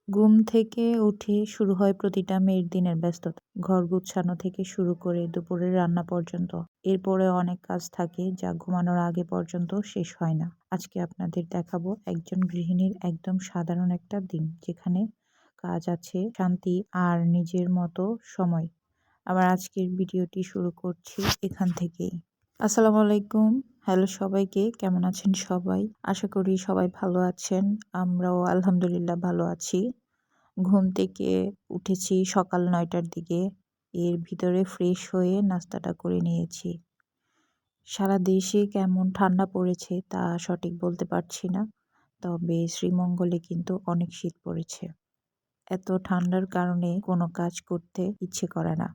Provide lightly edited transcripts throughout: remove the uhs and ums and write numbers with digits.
ঘুম থেকে উঠে শুরু হয় প্রতিটা মেয়ের দিনের ব্যস্ততা। ঘর গুছানো থেকে শুরু করে দুপুরের রান্না পর্যন্ত। এরপরে অনেক কাজ থাকে যা ঘুমানোর আগে পর্যন্ত শেষ হয় না। আজকে আপনাদের দেখাবো একজন গৃহিণীর একদম সাধারণ একটা দিন, যেখানে কাজ আছে, শান্তি আর নিজের মতো সময়। আবার আজকের ভিডিওটি শুরু করছি এখান থেকেই। আসসালামু আলাইকুম। হ্যালো সবাইকে, কেমন আছেন সবাই? আশা করি সবাই ভালো আছেন। আমরাও আলহামদুলিল্লাহ ভালো আছি। ঘুম থেকে উঠেছি সকাল ৯টার দিকে। এর ভিতরে ফ্রেশ হয়ে নাস্তাটা করে নিয়েছি। সারা দেশে কেমন ঠান্ডা পড়েছে তা সঠিক বলতে পারছি না, তবে শ্রীমঙ্গলে কিন্তু অনেক শীত পড়েছে। এত ঠান্ডার কারণে কোনো কাজ করতে ইচ্ছে করে না,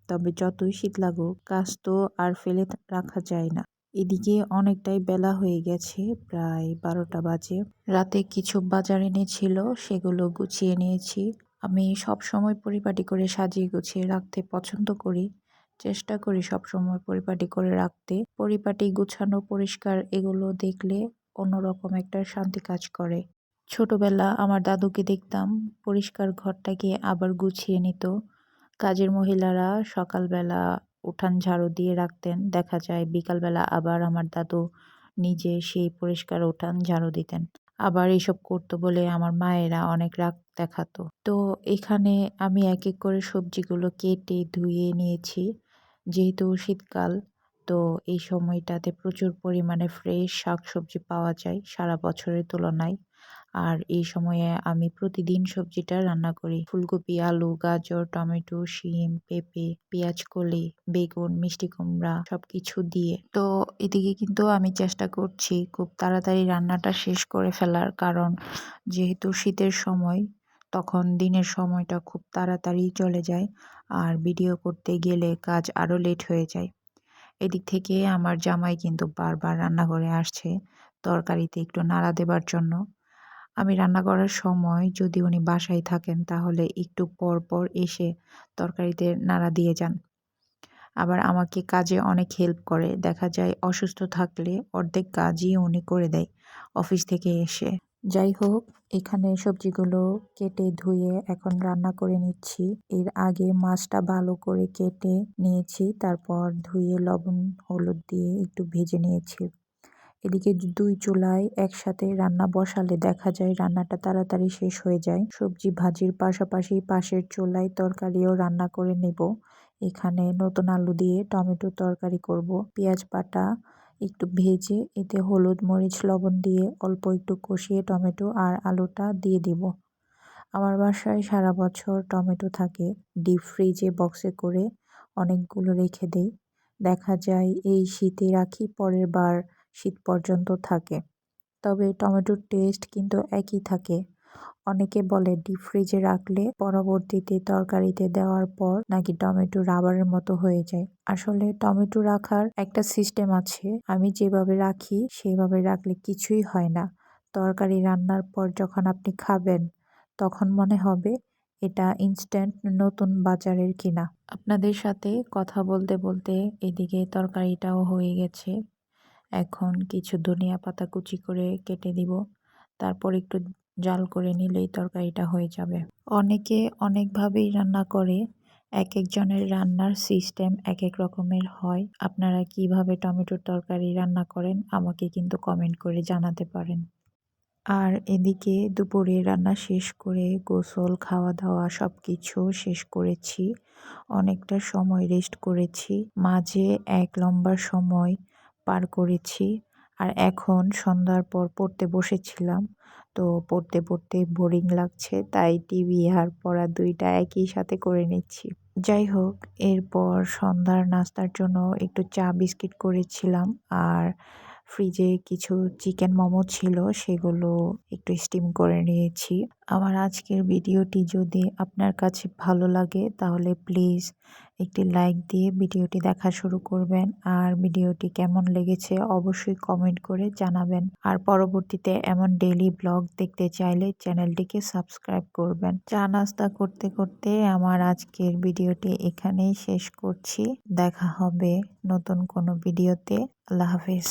তবে যতই শীত লাগুক কাজ তো আর ফেলে রাখা যায় না। এদিকে অনেকটাই বেলা হয়ে গেছে, প্রায় 12টা বাজে। রাতে কিছু বাজার এনেছিল, সেগুলো গুছিয়ে নিয়েছি। আমি সব সময় পরিপাটি করে সাজিয়ে গুছিয়ে রাখতে পছন্দ করি। চেষ্টা করি সব সময় পরিপাটি করে রাখতে। পরিপাটি, গুছানো, পরিষ্কার এগুলো দেখলে অন্যরকম একটা শান্তি কাজ করে। ছোটবেলা আমার দাদুকে দেখতাম পরিষ্কার ঘরটাকে আবার গুছিয়ে নিত। কাজের মহিলারা সকালবেলা উঠান ঝাড়ু দিয়ে রাখতেন, দেখা যায় বিকালবেলা আবার আমার দাদু নিজে সেই পরিষ্কার উঠান ঝাড়ু দিতেন। আবার এসব করতো বলে আমার মায়েরা অনেক রাগ দেখাতো। তো এখানে আমি এক এক করে সবজিগুলো কেটে ধুয়ে নিয়েছি। যেহেতু শীতকাল, তো এই সময়টাতে প্রচুর পরিমাণে ফ্রেশ শাকসবজি পাওয়া যায় সারা বছরের তুলনায়। আর এই সময়ে আমি প্রতিদিন সবজিটা রান্না করি। ফুলকপি, আলু, গাজর, টমেটো, শিম, পেঁপে, পেঁয়াজ কলি, বেগুন, মিষ্টি কুমড়া সবকিছু দিয়ে। তো এদিকে কিন্তু আমি চেষ্টা করছি খুব তাড়াতাড়ি রান্নাটা শেষ করে ফেলার, কারণ যেহেতু শীতের সময়, তখন দিনের সময়টা খুব তাড়াতাড়ি চলে যায় আর ভিডিও করতে গেলে কাজ আরও লেট হয়ে যায়। এদিক থেকে আমার জামাই কিন্তু বারবার রান্নাঘরে আসছে তরকারিতে একটু নাড়া দেবার জন্য। আমি রান্না করার সময় যদি উনি বাসায় থাকেন তাহলে একটু পর পর এসে তরকারিতে নাড়া দিয়ে যান। আবার আমাকে কাজে অনেক হেল্প করে। দেখা যায় অসুস্থ থাকলে অর্ধেক কাজই উনি করে দেয় অফিস থেকে এসে। যাই হোক, এখানে সবজিগুলো কেটে ধুয়ে এখন রান্না করে নিচ্ছি। এর আগে মাছটা ভালো করে কেটে নিয়েছি, তারপর ধুয়ে লবণ হলুদ দিয়ে একটু ভেজে নিয়েছি। এদিকে ২ চুলায় একসাথে রান্না বসালে দেখা যায় রান্নাটা তাড়াতাড়ি শেষ হয়ে যায়। সবজি ভাজির পাশাপাশি পাশের চুলায় তরকারিও রান্না করে নেব। এখানে নতুন আলু দিয়ে টমেটো তরকারি করব। পেঁয়াজ বাটা একটু ভেজে এতে হলুদ, মরিচ, লবণ দিয়ে অল্প একটু কষিয়ে টমেটো আর আলুটা দিয়ে দিব। আমার বাসায় সারা বছর টমেটো থাকে, ডিপ ফ্রিজে বক্সে করে অনেকগুলো রেখে দেই। দেখা যায় এই শীতে রাখি, পরের বার শীত পর্যন্ত থাকে। তবে টমেটোর টেস্ট কিন্তু একই থাকে। অনেকে বলে ডিপ ফ্রিজে রাখলে পরবর্তীতে তরকারিতে দেওয়ার পর নাকি টমেটো রাবারের মতো হয়ে যায়। আসলে টমেটো রাখার একটা সিস্টেম আছে, আমি যেভাবে রাখি সেভাবে রাখলে কিছুই হয় না। তরকারি রান্নার পর যখন আপনি খাবেন তখন মনে হবে এটা ইনস্ট্যান্ট নতুন বাজারের কিনা। আপনাদের সাথে কথা বলতে বলতে এদিকে তরকারিটাও হয়ে গেছে। এখন কিছু ধনিয়া পাতা কুচি করে কেটে দিব, তারপর একটু জাল করে নিলেই তরকারিটা হয়ে যাবে। অনেকে অনেকভাবেই রান্না করে, এক একজনের রান্নার সিস্টেম এক এক রকমের হয়। আপনারা কিভাবে টমেটোর তরকারি রান্না করেন আমাকে কিন্তু কমেন্ট করে জানাতে পারেন। আর এদিকে দুপুরে রান্না শেষ করে গোসল, খাওয়া দাওয়া সব কিছু শেষ করেছি। অনেকটা সময় রেস্ট করেছি, মাঝে এক লম্বা সময় পার করেছি। আর এখন সন্ধ্যার পর পড়তে বসেছিলাম, তো পড়তে পড়তে বোরিং লাগছে, তাই টিভি আর পড়া দুইটা একই সাথে করে নিচ্ছি। যাই হোক, এরপর সন্ধ্যার নাস্তার জন্য একটু চা বিস্কিট করেছিলাম, আর ফ্রিজে কিছু চিকেন মোমো ছিল, সেগুলো একটু স্টিম করে নিয়েছি। আমার আজকের ভিডিওটি যদি আপনার কাছে ভালো লাগে তাহলে প্লিজ একটি লাইক দিয়ে ভিডিওটি দেখা শুরু করবেন, আর ভিডিওটি কেমন লেগেছে অবশ্যই কমেন্ট করে জানাবেন। আর পরবর্তীতে এমন ডেইলি ব্লগ দেখতে চাইলে চ্যানেলটিকে সাবস্ক্রাইব করবেন। চা নাস্তা করতে করতে আমার আজকের ভিডিওটি এখানেই শেষ করছি। দেখা হবে নতুন কোনো ভিডিওতে। আল্লাহ হাফেজ।